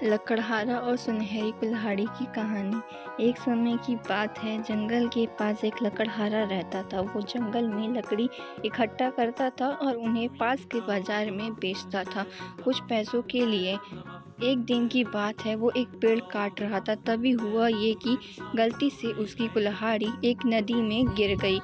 लकड़हारा और सुनहरी कुल्हाड़ी की कहानी। एक समय की बात है, जंगल के पास एक लकड़हारा रहता था। वो जंगल में लकड़ी इकट्ठा करता था और उन्हें पास के बाजार में बेचता था कुछ पैसों के लिए। एक दिन की बात है, वो एक पेड़ काट रहा था। तभी हुआ ये कि गलती से उसकी कुल्हाड़ी एक नदी में गिर गई।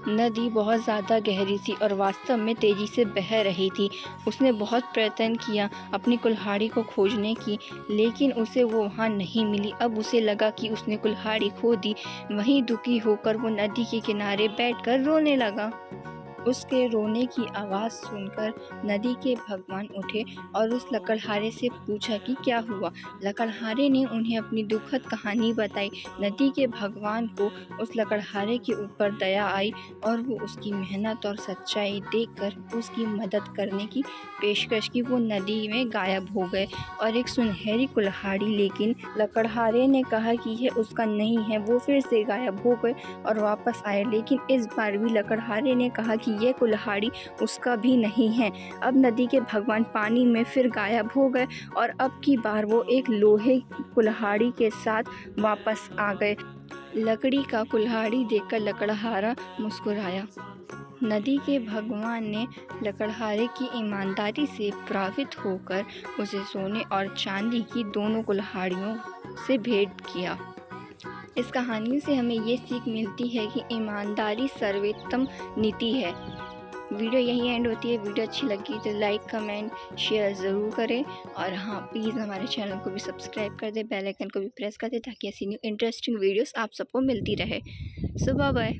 नदी बहुत ज़्यादा गहरी थी और वास्तव में तेज़ी से बह रही थी। उसने बहुत प्रयत्न किया अपनी कुल्हाड़ी को खोजने की, लेकिन उसे वो वहाँ नहीं मिली। अब उसे लगा कि उसने कुल्हाड़ी खो दी। वहीं दुखी होकर वो नदी के किनारे बैठकर रोने लगा। उसके रोने की आवाज़ सुनकर नदी के भगवान उठे और उस लकड़हारे से पूछा कि क्या हुआ। लकड़हारे ने उन्हें अपनी दुखद कहानी बताई। नदी के भगवान को उस लकड़हारे के ऊपर दया आई और वो उसकी मेहनत और सच्चाई देखकर उसकी मदद करने की पेशकश की। वो नदी में गायब हो गए और एक सुनहरी कुल्हाड़ी, लेकिन लकड़हारे ने कहा कि यह उसका नहीं है। वो फिर से गायब हो गए और वापस आए, लेकिन इस बार भी लकड़हारे ने कहा कि यह कुल्हाड़ी उसका भी नहीं है। अब नदी के भगवान पानी में फिर गायब हो गए और अब की बार वो एक लोहे कुल्हाड़ी के साथ वापस आ गए। लकड़ी का कुल्हाड़ी देखकर लकड़हारा मुस्कुराया। नदी के भगवान ने लकड़हारे की ईमानदारी से प्रभावित होकर उसे सोने और चांदी की दोनों कुल्हाड़ियों से भेंट किया। इस कहानी से हमें ये सीख मिलती है कि ईमानदारी सर्वोत्तम नीति है। वीडियो यहीं एंड होती है। वीडियो अच्छी लगी तो लाइक, कमेंट, शेयर ज़रूर करें और हाँ, प्लीज़ हमारे चैनल को भी सब्सक्राइब कर दें, बेल आइकन को भी प्रेस कर दें ताकि ऐसी न्यू इंटरेस्टिंग वीडियोस आप सबको मिलती रहे। सो बाय बाय।